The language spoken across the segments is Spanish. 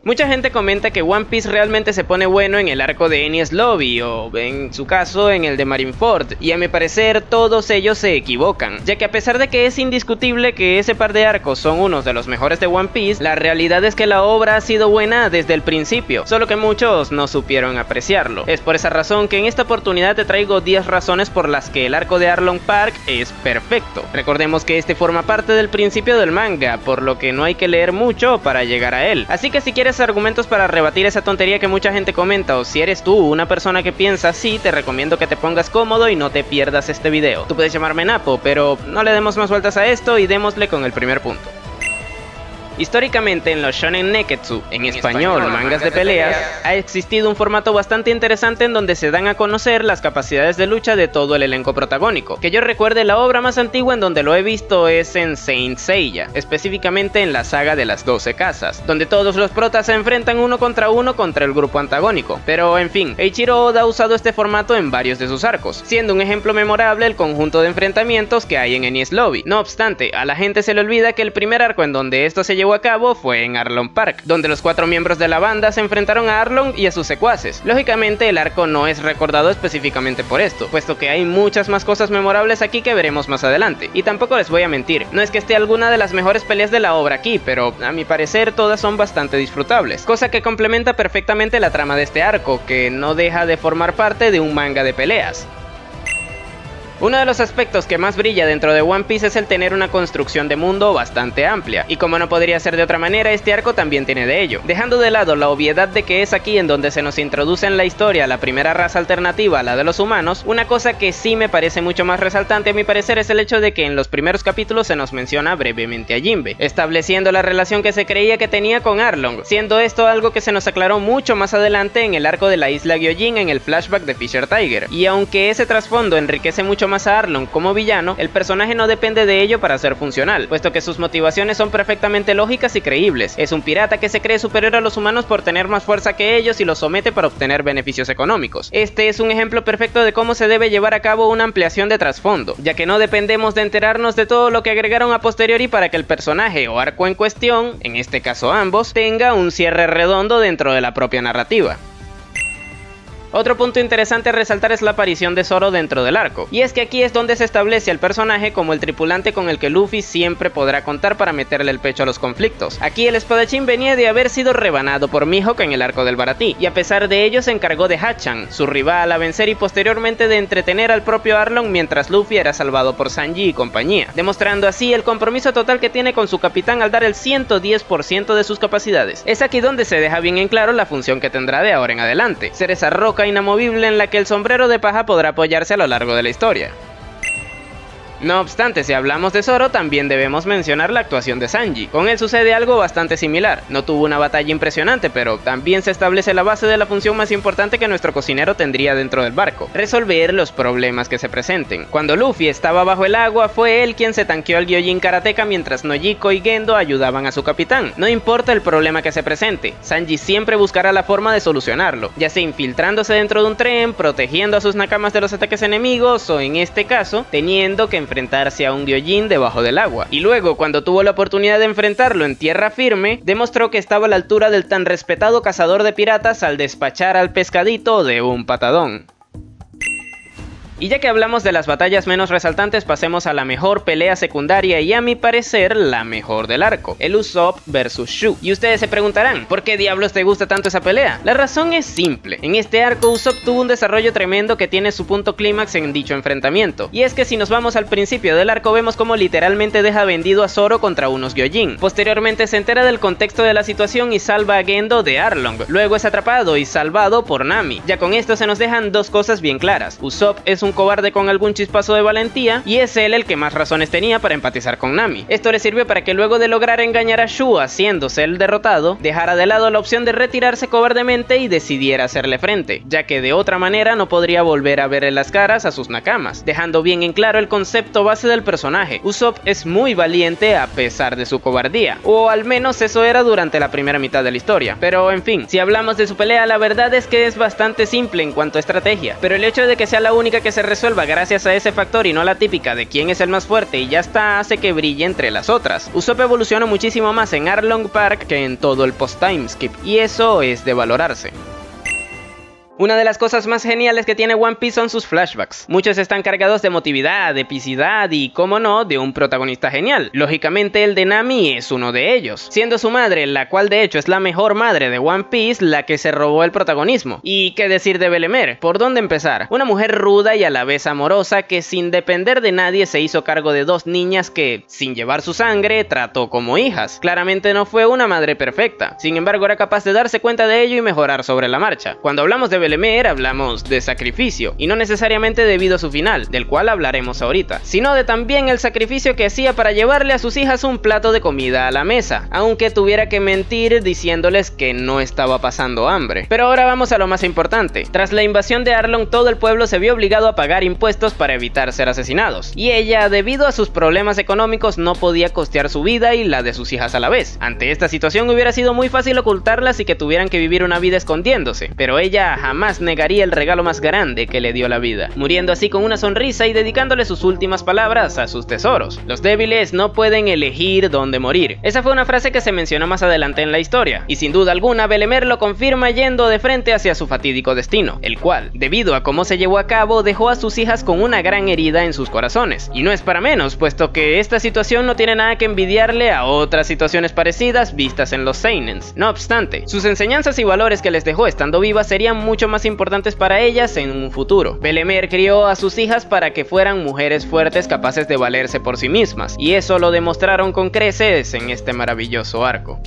Mucha gente comenta que One Piece realmente se pone bueno en el arco de Enies Lobby o en su caso en el de Marineford, y a mi parecer todos ellos se equivocan, ya que a pesar de que es indiscutible que ese par de arcos son unos de los mejores de One Piece, la realidad es que la obra ha sido buena desde el principio, solo que muchos no supieron apreciarlo. Es por esa razón que en esta oportunidad te traigo 10 razones por las que el arco de Arlong Park es perfecto. Recordemos que este forma parte del principio del manga, por lo que no hay que leer mucho para llegar a él, así que si quieres argumentos para rebatir esa tontería que mucha gente comenta, o si eres tú una persona que piensa así, te recomiendo que te pongas cómodo y no te pierdas este video. Tú puedes llamarme Napo, pero no le demos más vueltas a esto y démosle con el primer punto. Históricamente en los Shonen Neketsu, en español mangas de peleas, ha existido un formato bastante interesante en donde se dan a conocer las capacidades de lucha de todo el elenco protagónico. Que yo recuerde, la obra más antigua en donde lo he visto es en Saint Seiya, específicamente en la saga de las 12 casas, donde todos los protas se enfrentan uno contra el grupo antagónico. Pero en fin, Eiichiro Oda ha usado este formato en varios de sus arcos, siendo un ejemplo memorable el conjunto de enfrentamientos que hay en Enies Lobby. No obstante, a la gente se le olvida que el primer arco en donde esto se llevó a cabo fue en Arlong Park, donde los 4 miembros de la banda se enfrentaron a Arlong y a sus secuaces. Lógicamente el arco no es recordado específicamente por esto, puesto que hay muchas más cosas memorables aquí que veremos más adelante, y tampoco les voy a mentir, no es que esté alguna de las mejores peleas de la obra aquí, pero a mi parecer todas son bastante disfrutables, cosa que complementa perfectamente la trama de este arco, que no deja de formar parte de un manga de peleas. Uno de los aspectos que más brilla dentro de One Piece es el tener una construcción de mundo bastante amplia, y como no podría ser de otra manera, este arco también tiene de ello. Dejando de lado la obviedad de que es aquí en donde se nos introduce en la historia la primera raza alternativa a la de los humanos, una cosa que sí me parece mucho más resaltante a mi parecer es el hecho de que en los primeros capítulos se nos menciona brevemente a Jinbe, estableciendo la relación que se creía que tenía con Arlong, siendo esto algo que se nos aclaró mucho más adelante en el arco de la isla Gyojin en el flashback de Fisher Tiger, y aunque ese trasfondo enriquece mucho más a Arlong como villano, el personaje no depende de ello para ser funcional, puesto que sus motivaciones son perfectamente lógicas y creíbles. Es un pirata que se cree superior a los humanos por tener más fuerza que ellos y los somete para obtener beneficios económicos. Este es un ejemplo perfecto de cómo se debe llevar a cabo una ampliación de trasfondo, ya que no dependemos de enterarnos de todo lo que agregaron a posteriori para que el personaje o arco en cuestión, en este caso ambos, tenga un cierre redondo dentro de la propia narrativa. Otro punto interesante a resaltar es la aparición de Zoro dentro del arco, y es que aquí es donde se establece al personaje como el tripulante con el que Luffy siempre podrá contar para meterle el pecho a los conflictos. Aquí el espadachín venía de haber sido rebanado por Mihawk en el arco del Baratie, y a pesar de ello se encargó de Hachan, su rival a vencer, y posteriormente de entretener al propio Arlong mientras Luffy era salvado por Sanji y compañía, demostrando así el compromiso total que tiene con su capitán al dar el 110% de sus capacidades. Es aquí donde se deja bien en claro la función que tendrá de ahora en adelante, ser esa roca inamovible en la que el sombrero de paja podrá apoyarse a lo largo de la historia. No obstante, si hablamos de Zoro, también debemos mencionar la actuación de Sanji. Con él sucede algo bastante similar. No tuvo una batalla impresionante, pero también se establece la base de la función más importante que nuestro cocinero tendría dentro del barco: resolver los problemas que se presenten. Cuando Luffy estaba bajo el agua, fue él quien se tanqueó al Gyojin Karateka mientras Nojiko y Gendo ayudaban a su capitán. No importa el problema que se presente, Sanji siempre buscará la forma de solucionarlo, ya sea infiltrándose dentro de un tren, protegiendo a sus nakamas de los ataques enemigos, o en este caso, teniendo que enfrentarse a un Gyojin debajo del agua. Y luego, cuando tuvo la oportunidad de enfrentarlo en tierra firme, demostró que estaba a la altura del tan respetado cazador de piratas al despachar al pescadito de un patadón. Y ya que hablamos de las batallas menos resaltantes, pasemos a la mejor pelea secundaria y a mi parecer la mejor del arco, el Usopp vs Shu. Y ustedes se preguntarán, ¿por qué diablos te gusta tanto esa pelea? La razón es simple: en este arco Usopp tuvo un desarrollo tremendo que tiene su punto clímax en dicho enfrentamiento. Y es que si nos vamos al principio del arco, vemos como literalmente deja vendido a Zoro contra unos Gyojin. Posteriormente se entera del contexto de la situación y salva a Gendo de Arlong. Luego es atrapado y salvado por Nami. Ya con esto se nos dejan dos cosas bien claras: Usopp es un cobarde con algún chispazo de valentía, y es él el que más razones tenía para empatizar con Nami. Esto le sirvió para que luego de lograr engañar a Shu haciéndose el derrotado, dejara de lado la opción de retirarse cobardemente y decidiera hacerle frente, ya que de otra manera no podría volver a ver en las caras a sus nakamas, dejando bien en claro el concepto base del personaje: Usopp es muy valiente a pesar de su cobardía, o al menos eso era durante la primera mitad de la historia. Pero en fin, si hablamos de su pelea, la verdad es que es bastante simple en cuanto a estrategia, pero el hecho de que sea la única que se se resuelva gracias a ese factor y no la típica de quién es el más fuerte y ya está, hace que brille entre las otras. Usopp evoluciona muchísimo más en Arlong Park que en todo el post-timeskip, y eso es de valorarse. Una de las cosas más geniales que tiene One Piece son sus flashbacks. Muchos están cargados de emotividad, epicidad y, como no, de un protagonista genial. Lógicamente el de Nami es uno de ellos, siendo su madre, la cual de hecho es la mejor madre de One Piece, la que se robó el protagonismo. Y qué decir de Belemer, ¿por dónde empezar? Una mujer ruda y a la vez amorosa que sin depender de nadie se hizo cargo de dos niñas que, sin llevar su sangre, trató como hijas. Claramente no fue una madre perfecta, sin embargo era capaz de darse cuenta de ello y mejorar sobre la marcha. Cuando hablamos de Belemer hablamos de sacrificio, y no necesariamente debido a su final, del cual hablaremos ahorita, sino de también el sacrificio que hacía para llevarle a sus hijas un plato de comida a la mesa, aunque tuviera que mentir diciéndoles que no estaba pasando hambre. Pero ahora vamos a lo más importante. Tras la invasión de Arlong, todo el pueblo se vio obligado a pagar impuestos para evitar ser asesinados, y ella, debido a sus problemas económicos, no podía costear su vida y la de sus hijas a la vez. Ante esta situación hubiera sido muy fácil ocultarlas y que tuvieran que vivir una vida escondiéndose, pero ella jamás negaría el regalo más grande que le dio la vida, muriendo así con una sonrisa y dedicándole sus últimas palabras a sus tesoros. Los débiles no pueden elegir dónde morir. Esa fue una frase que se mencionó más adelante en la historia, y sin duda alguna Belemer lo confirma yendo de frente hacia su fatídico destino, el cual, debido a cómo se llevó a cabo, dejó a sus hijas con una gran herida en sus corazones. Y no es para menos, puesto que esta situación no tiene nada que envidiarle a otras situaciones parecidas vistas en los seinens. No obstante, sus enseñanzas y valores que les dejó estando vivas serían mucho más importantes para ellas en un futuro. Belemer crió a sus hijas para que fueran mujeres fuertes capaces de valerse por sí mismas, y eso lo demostraron con creces en este maravilloso arco.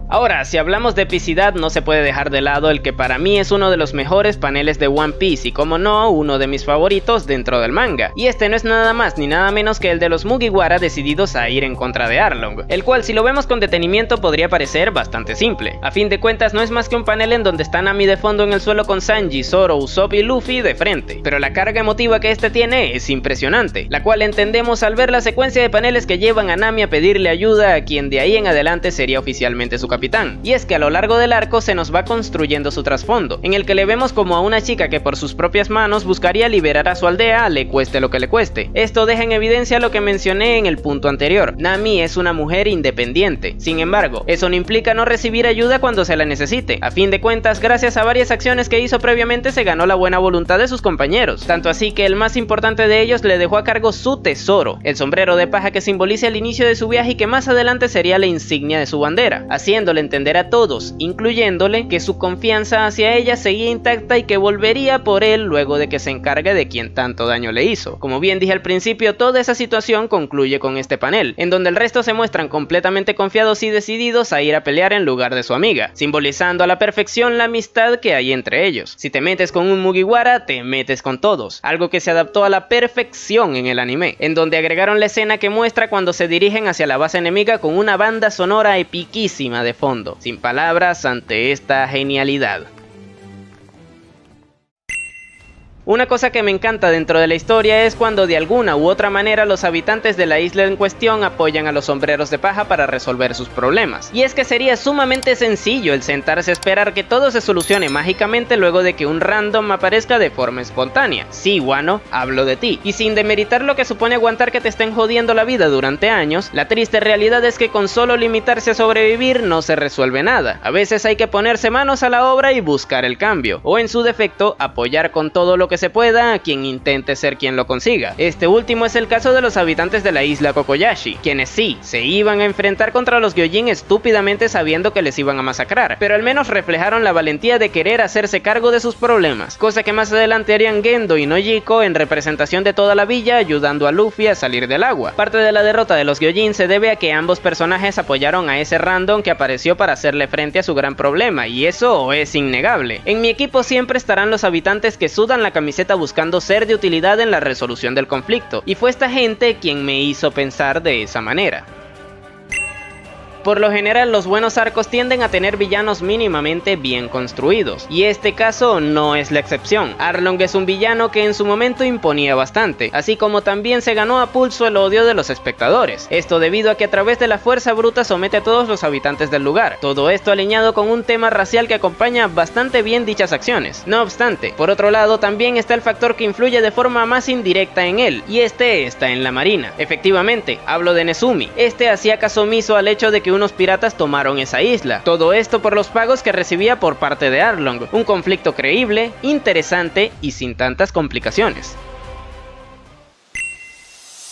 Ahora, si hablamos de epicidad, no se puede dejar de lado el que para mí es uno de los mejores paneles de One Piece y, como no, uno de mis favoritos dentro del manga. Y este no es nada más ni nada menos que el de los Mugiwara decididos a ir en contra de Arlong, el cual, si lo vemos con detenimiento, podría parecer bastante simple. A fin de cuentas, no es más que un panel en donde está Nami de fondo en el suelo con Sanji, Zoro, Usopp y Luffy de frente, pero la carga emotiva que este tiene es impresionante, la cual entendemos al ver la secuencia de paneles que llevan a Nami a pedirle ayuda a quien de ahí en adelante sería oficialmente su capitán. Y es que a lo largo del arco se nos va construyendo su trasfondo, en el que le vemos como a una chica que por sus propias manos buscaría liberar a su aldea, le cueste lo que le cueste. Esto deja en evidencia lo que mencioné en el punto anterior: Nami es una mujer independiente. Sin embargo, eso no implica no recibir ayuda cuando se la necesite. A fin de cuentas, gracias a varias acciones que hizo previamente, se ganó la buena voluntad de sus compañeros, tanto así que el más importante de ellos le dejó a cargo su tesoro, el sombrero de paja que simboliza el inicio de su viaje y que más adelante sería la insignia de su bandera, haciéndole entender a todos, incluyéndole, que su confianza hacia ella seguía intacta y que volvería por él luego de que se encargue de quien tanto daño le hizo. Como bien dije al principio, toda esa situación concluye con este panel, en donde el resto se muestran completamente confiados y decididos a ir a pelear en lugar de su amiga, simbolizando a la perfección la amistad que hay entre ellos. Si te metes con un Mugiwara, te metes con todos, algo que se adaptó a la perfección en el anime, en donde agregaron la escena que muestra cuando se dirigen hacia la base enemiga con una banda sonora epiquísima de fondo. Sin palabras ante esta genialidad. Una cosa que me encanta dentro de la historia es cuando de alguna u otra manera los habitantes de la isla en cuestión apoyan a los sombreros de paja para resolver sus problemas. Y es que sería sumamente sencillo el sentarse a esperar que todo se solucione mágicamente luego de que un random aparezca de forma espontánea. Sí, Wano, hablo de ti. Y sin demeritar lo que supone aguantar que te estén jodiendo la vida durante años, la triste realidad es que con solo limitarse a sobrevivir no se resuelve nada. A veces hay que ponerse manos a la obra y buscar el cambio, o en su defecto, apoyar con todo lo que se pueda a quien intente ser quien lo consiga. Este último es el caso de los habitantes de la isla Kokoyashi, quienes sí, se iban a enfrentar contra los Gyojin estúpidamente sabiendo que les iban a masacrar, pero al menos reflejaron la valentía de querer hacerse cargo de sus problemas, cosa que más adelante harían Gendo y Nojiko en representación de toda la villa, ayudando a Luffy a salir del agua. Parte de la derrota de los Gyojin se debe a que ambos personajes apoyaron a ese random que apareció para hacerle frente a su gran problema, y eso es innegable. En mi equipo siempre estarán los habitantes que sudan la camiseta buscando ser de utilidad en la resolución del conflicto, y fue esta gente quien me hizo pensar de esa manera. Por lo general los buenos arcos tienden a tener villanos mínimamente bien construidos, y este caso no es la excepción. Arlong es un villano que en su momento imponía bastante, así como también se ganó a pulso el odio de los espectadores, esto debido a que a través de la fuerza bruta somete a todos los habitantes del lugar, todo esto alineado con un tema racial que acompaña bastante bien dichas acciones. No obstante, por otro lado también está el factor que influye de forma más indirecta en él, y este está en la marina. Efectivamente, hablo de Nezumi. Este hacía caso omiso al hecho de que unos piratas tomaron esa isla, todo esto por los pagos que recibía por parte de Arlong, un conflicto creíble, interesante y sin tantas complicaciones.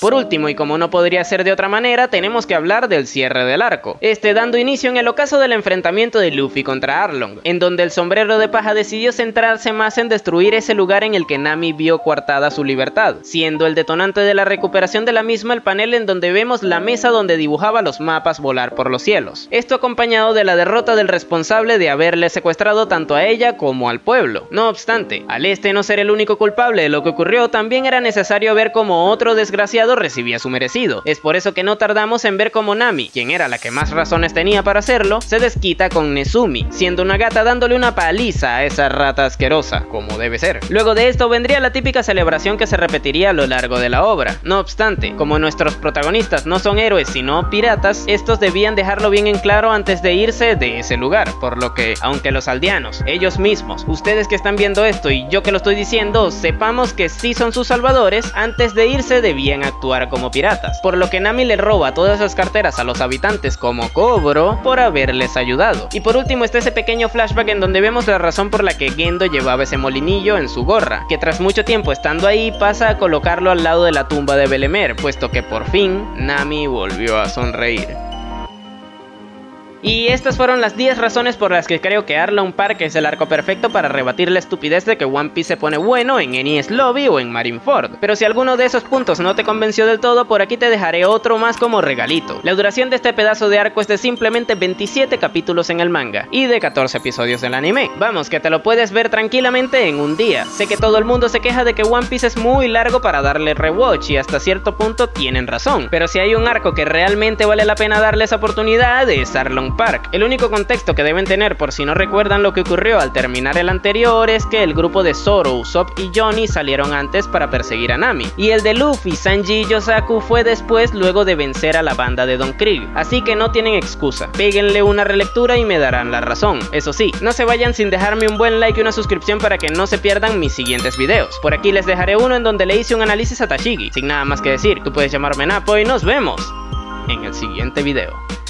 Por último, y como no podría ser de otra manera, tenemos que hablar del cierre del arco, dando inicio en el ocaso del enfrentamiento de Luffy contra Arlong, en donde el sombrero de paja decidió centrarse más en destruir ese lugar en el que Nami vio coartada su libertad, siendo el detonante de la recuperación de la misma el panel en donde vemos la mesa donde dibujaba los mapas volar por los cielos, esto acompañado de la derrota del responsable de haberle secuestrado tanto a ella como al pueblo. No obstante, al no ser el único culpable de lo que ocurrió, también era necesario ver cómo otro desgraciado recibía su merecido. Es por eso que no tardamos en ver cómo Nami, quien era la que más razones tenía para hacerlo, se desquita con Nezumi, siendo una gata dándole una paliza a esa rata asquerosa, como debe ser. Luego de esto vendría la típica celebración que se repetiría a lo largo de la obra. No obstante, como nuestros protagonistas no son héroes sino piratas, estos debían dejarlo bien en claro antes de irse de ese lugar, por lo que, aunque los aldeanos, ellos mismos, ustedes que están viendo esto y yo que lo estoy diciendo, sepamos que sí son sus salvadores, antes de irse debían actuar como piratas, por lo que Nami le roba todas las carteras a los habitantes como cobro por haberles ayudado. Y por último está ese pequeño flashback en donde vemos la razón por la que Gendo llevaba ese molinillo en su gorra, que tras mucho tiempo estando ahí pasa a colocarlo al lado de la tumba de Belemer, puesto que por fin Nami volvió a sonreír. Y estas fueron las 10 razones por las que creo que Arlong Park es el arco perfecto para rebatir la estupidez de que One Piece se pone bueno en Enies Lobby o en Marineford. Pero si alguno de esos puntos no te convenció del todo, por aquí te dejaré otro más como regalito. La duración de este pedazo de arco es de simplemente 27 capítulos en el manga y de 14 episodios del anime. Vamos, que te lo puedes ver tranquilamente en un día. Sé que todo el mundo se queja de que One Piece es muy largo para darle rewatch y hasta cierto punto tienen razón. Pero si hay un arco que realmente vale la pena darle esa oportunidad es Arlong Park. El único contexto que deben tener por si no recuerdan lo que ocurrió al terminar el anterior es que el grupo de Zoro, Usopp y Johnny salieron antes para perseguir a Nami, y el de Luffy, Sanji y Yosaku fue después luego de vencer a la banda de Don Krieg, así que no tienen excusa, péguenle una relectura y me darán la razón. Eso sí, no se vayan sin dejarme un buen like y una suscripción para que no se pierdan mis siguientes videos. Por aquí les dejaré uno en donde le hice un análisis a Tashigi. Sin nada más que decir, tú puedes llamarme Napo y nos vemos en el siguiente video.